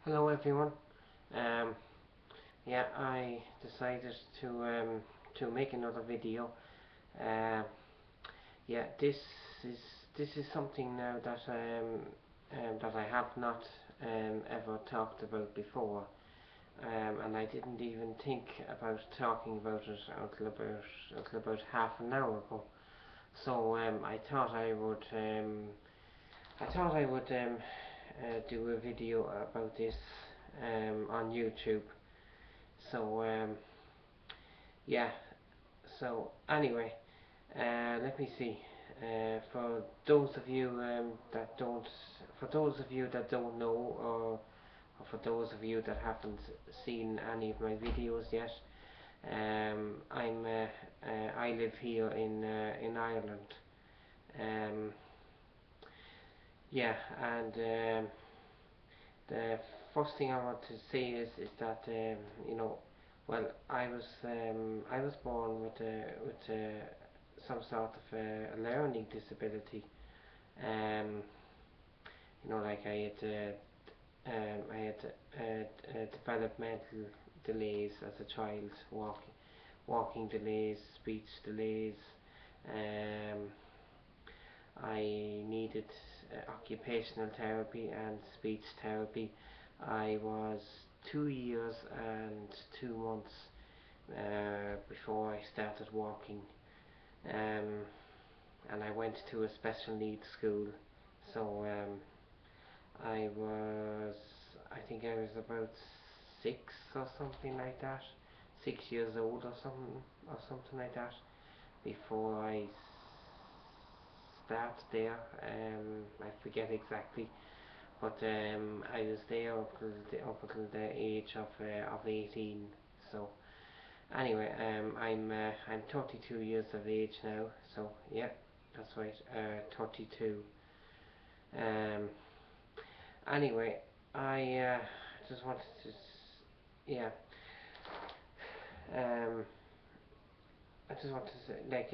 Hello everyone. Um, yeah, I decided to make another video. Uh, yeah, is this is something now that I have not ever talked about before, and I didn't even think about talking about it until about half an hour ago. So I thought I would do a video about this on YouTube. So yeah. So anyway, let me see. For those of you that don't know, or for those of you that haven't seen any of my videos yet, I live here in Ireland. Um, yeah, and the first thing I want to say is that you know, well, I was born with some sort of a learning disability. Um, like I had developmental delays as a child, walking delays, speech delays. Um, I needed occupational therapy and speech therapy. I was 2 years and 2 months before I started walking, um, and I went to a special needs school. So I was, I think I was about 6 or something like that, 6 years old or something like that, before I started there. I forget exactly, but I was there up until the age of 18. So anyway, I'm 32 years of age now. So yeah, that's right, 32. Um, anyway, I just wanted to, yeah, um, I just wanted to say, like,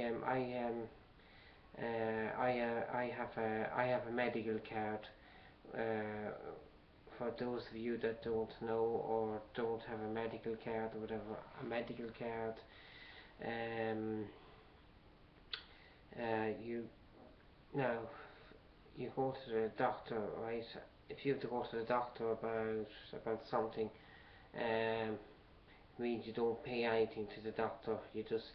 I have a medical card. Uh, for those of you that don't know or don't have a medical card or whatever, a medical card, um, you now you go to the doctor, right? If you have to go to the doctor about something, means you don't pay anything to the doctor. You just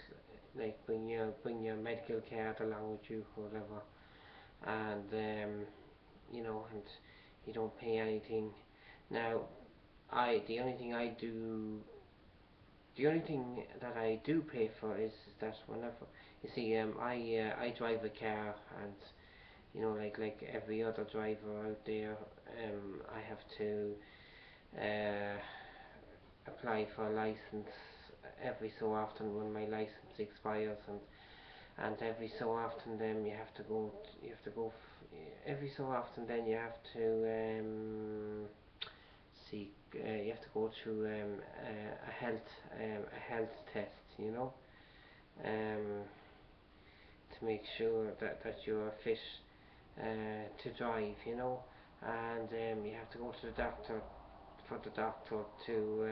like bring your medical card along with you or whatever, and and you don't pay anything. Now, the only thing the only thing that I do pay for is that whenever you see, I drive a car, and like every other driver out there, I have to uh, apply for a license every so often when my license expires, and every so often then you have to go every so often then you have to you have to go through a health test, um, to make sure that you are fit to drive, and you have to go to the doctor for the doctor to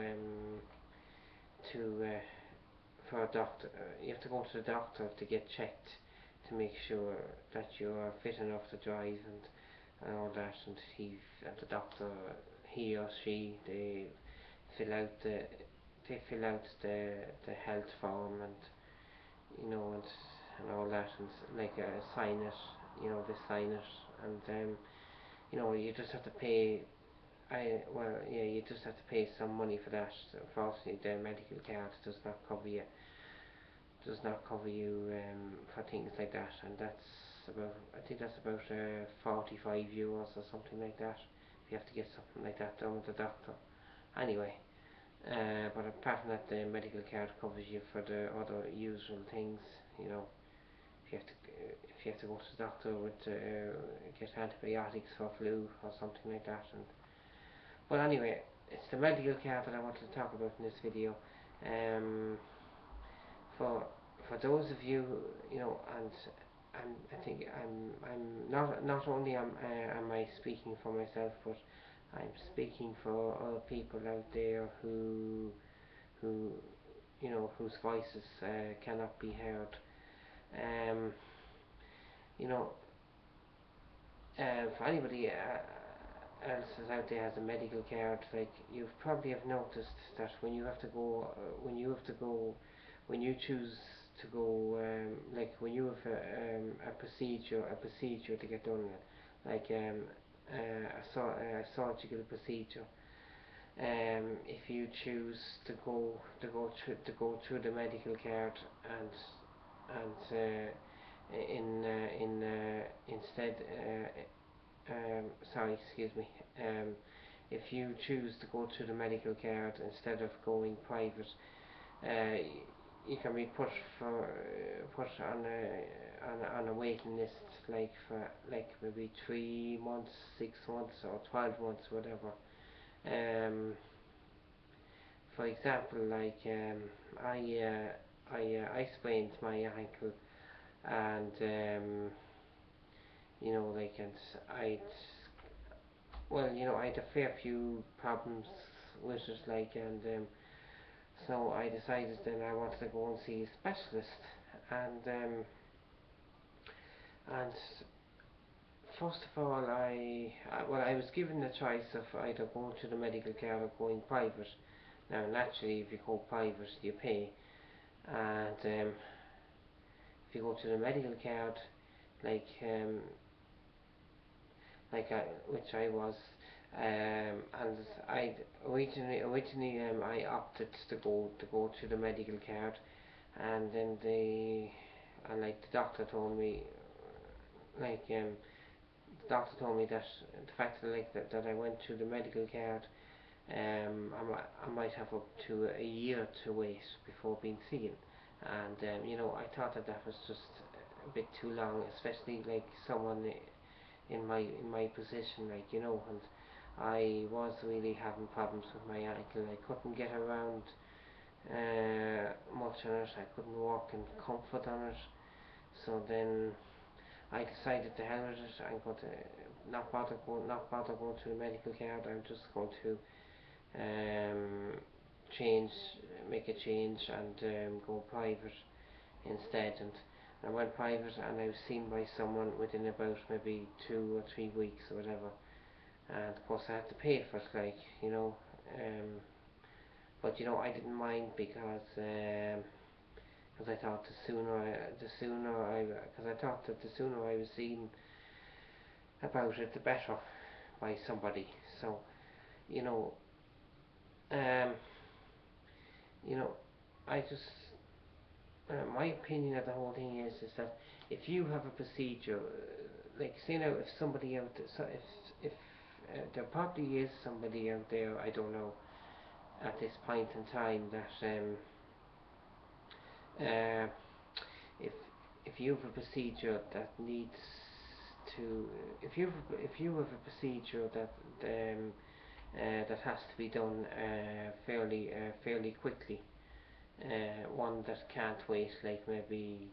for a doctor. You have to go to the doctor to get checked to make sure that you are fit enough to drive, and all that. And the doctor, he or she, fill out the fill out the health form, and and all that, and like sign it. They sign it, and you just have to pay. Yeah, you just have to pay some money for that. Unfortunately, the medical card does not cover you for things like that, and I think that's about €45 or something like that. If you have to get something like that done with the doctor. Anyway, but apart from that, the medical card covers you for the other usual things. You know, if you have to go to the doctor with get antibiotics for flu or something like that. But anyway, it's the medical card that I wanted to talk about in this video. Um, for those of you, and I think I'm not only am I speaking for myself, but I'm speaking for other people out there who whose voices cannot be heard. Um, you know, for anybody else is out there has a medical card, like you probably have noticed that when you choose to go, like when you have a procedure to get done, like a surgical procedure. If you choose to go through the medical card and instead sorry, excuse me. Um, if you choose to go through the medical card instead of going private, uh, you can be put on a waiting list, like for like maybe 3 months, 6 months, or 12 months, whatever. Um, for example, like I sprained my ankle, and and I I had a fair few problems with it, so I decided then I wanted to go and see a specialist, and first of all, I was given the choice of either going to the medical care or going private. Now, naturally, if you go private, you pay, and if you go to the medical card, like which I was, and I originally I opted to go to the medical card, and then like the doctor told me, like that the fact that I went to the medical card, I might have up to a year to wait before being seen, and I thought that was just a bit too long, especially like someone in my position, and I was really having problems with my ankle. I couldn't get around much on it. I couldn't walk in comfort on it. So then I decided to hell with it. I'm going to not bother going to the medical card. I'm just going to um, change, make a change, and go private instead. And I went private, and I was seen by someone within about maybe 2 or 3 weeks or whatever. And of course, I had to pay for it, but I didn't mind because I thought because I thought that the sooner I was seen about it, the better by somebody. So you know, um, you know, I just my opinion of the whole thing is that if you have a procedure, like say now, if somebody out there, so if there probably is somebody out there, I don't know, at this point in time that uh, if if you have a procedure that needs to if you have a procedure that has to be done fairly quickly, one that can't wait, like maybe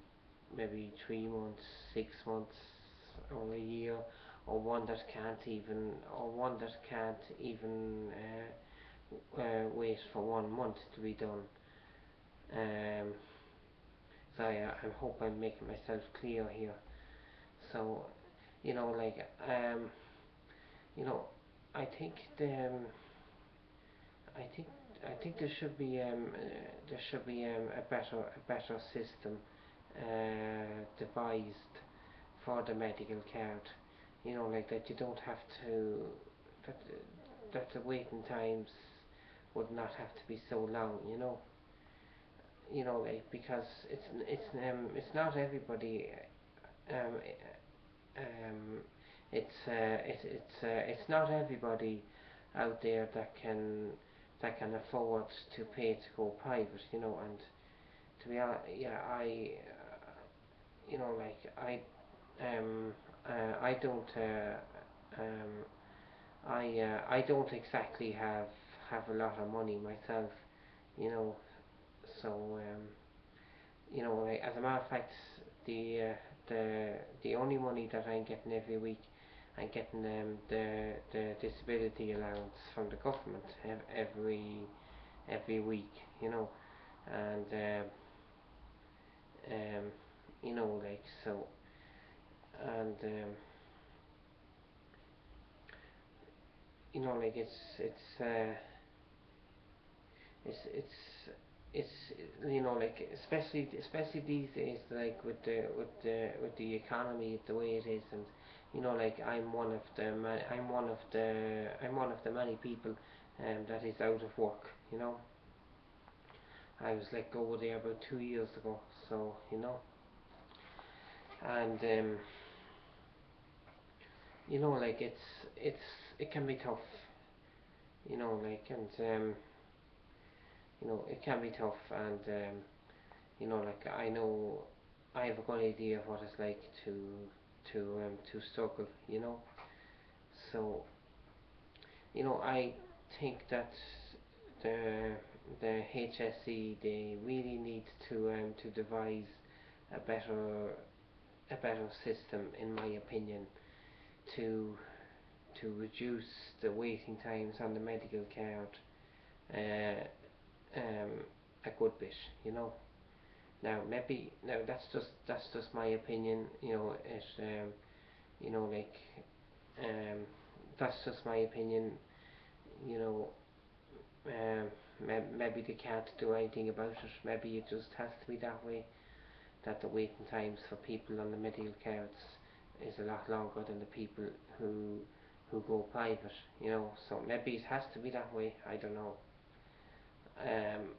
3 months, 6 months, or a year, or one that can't even wait for 1 month to be done. Um, so I hope I'm making myself clear here. So like you know, I think I think I think there should be a better system devised for the medical card. Like that you don't have to that that the waiting times would not have to be so long. Like because it's not everybody. Um, um, it's not everybody out there that can afford to pay to go private. And to be honest, yeah, um, I don't, I don't exactly have a lot of money myself, you know. So, like, as a matter of fact, the uh, the only money that I'm getting every week, and getting the disability allowance from the government every week, you know, and um, like so, and like it's like especially these days, like with the economy the way it is, and like I'm one of the many people that is out of work. I was let go there about 2 years ago, so and like it can be tough, and it can be tough, and like I know I have a good idea of what it's like to struggle, so I think that the HSE, they really need to devise a better system, in my opinion, to reduce the waiting times on the medical card uh, um, a good bit. Now maybe now that's just my opinion. Like um, that's just my opinion. You know, um, maybe they can't do anything about it. Maybe it just has to be that way. That the waiting times for people on the medical cards is a lot longer than the people who go private. So maybe it has to be that way. I don't know. Um,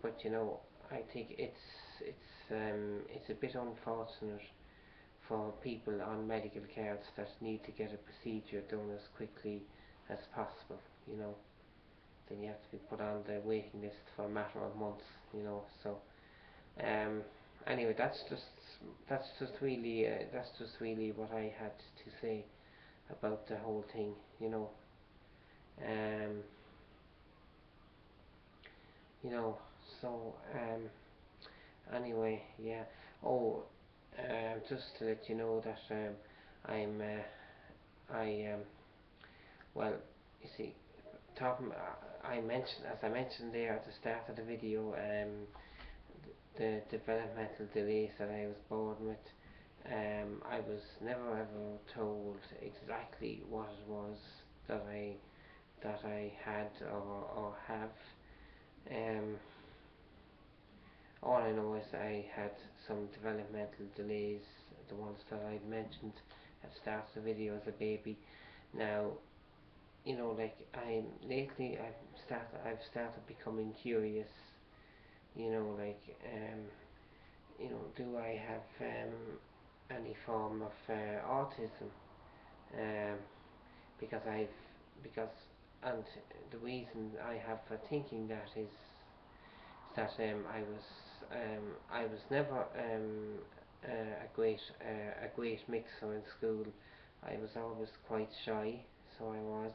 but I think it's a bit unfortunate for people on medical cards that need to get a procedure done as quickly as possible. You know, then you have to be put on the waiting list for a matter of months. So um, anyway, that's just really what I had to say about the whole thing. Um, you know, so anyway, yeah. Oh, just to let you know that I'm I well, you see, talking as I mentioned there at the start of the video, the developmental delays that I was born with. I was never ever told exactly what it was that I had or have. Um, all I know is I had some developmental delays, the ones that I'd mentioned at the start of the video as a baby. Now, like I've started becoming curious. Like do I have any form of autism? Um, because because and the reason I have for thinking that is that I was never a great mixer in school. I was always quite shy, so I was.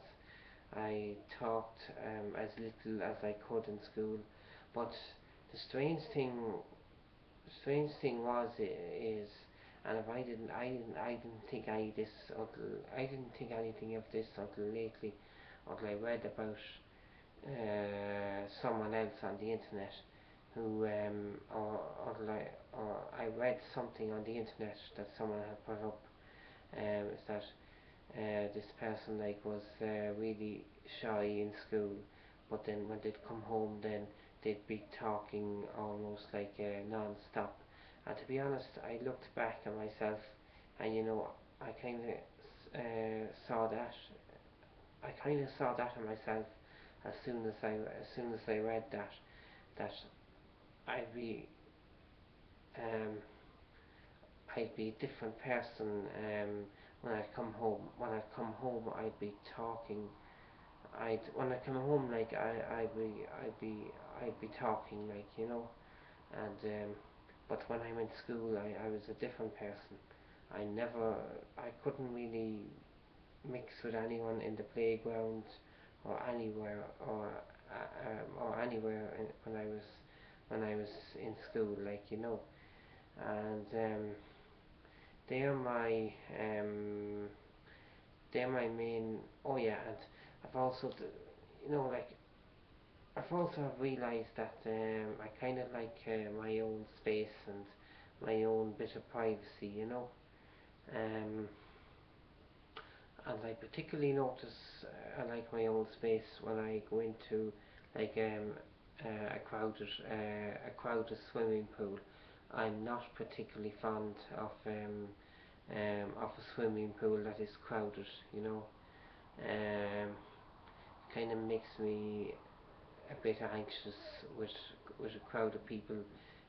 I talked as little as I could in school, but the strange thing was is, and if I didn't think I didn't think anything of this until lately, until I read about someone else on the internet who or I read something on the internet that someone had put up. Is that this person like was really shy in school, but then when they'd come home, then they'd be talking almost like non-stop. And to be honest, I looked back at myself, and I kind of saw that. I kind of saw that in myself as soon as I read that I'd be um, I'd be a different person when I come home. When I come home, I'd be talking. When I come home, like I'd be talking, like and but when I'm in school, I was a different person. I never, I couldn't really mix with anyone in the playground or anywhere or anywhere when I was in school, like and they're my they're my main. Oh yeah, and I've also, you know, like I've also realised that I kind of like my own space and my own bit of privacy, you know. Um, and I particularly notice I like my own space when I go into like a crowded swimming pool. I'm not particularly fond of a swimming pool that is crowded, you know. Um, Kind of makes me a bit anxious with a crowd of people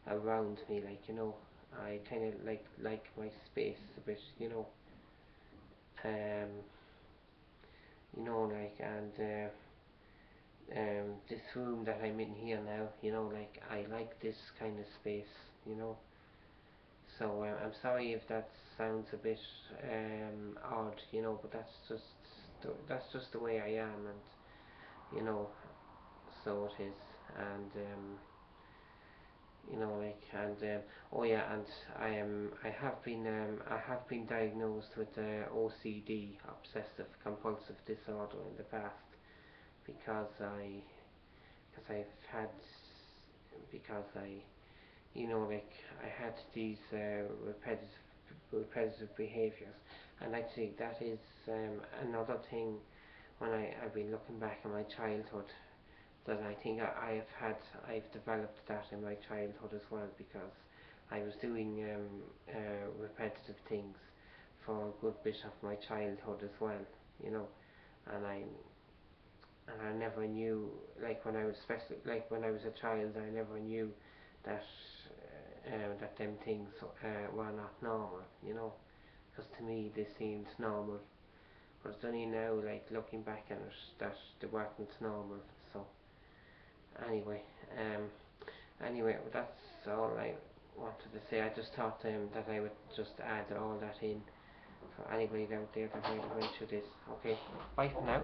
around me, like, you know. I kind of like my space a bit, you know. Um, you know, like, and this room that I'm in here now, you know, like, I like this kind of space, you know. So I'm sorry if that sounds a bit odd, you know, but that's just the way I am, and you know, so it is, and you know, like, and oh yeah, and I have been diagnosed with OCD, obsessive compulsive disorder, in the past, because I've had because I you know, like, I had these repetitive behaviours, and actually that is another thing when I've been looking back at my childhood, that I think I've developed that in my childhood as well, because I was doing repetitive things for a good bit of my childhood as well, you know, and I never knew, like, when I was, especially like when I was a child, I never knew that that them things were not normal, you know, because to me they seemed normal, but it's only now, like, looking back at it, that they weren't normal. So anyway, um, that's all I wanted to say. I just thought that I would just add all that in for anybody out there that might have went through this. Okay, bye for now.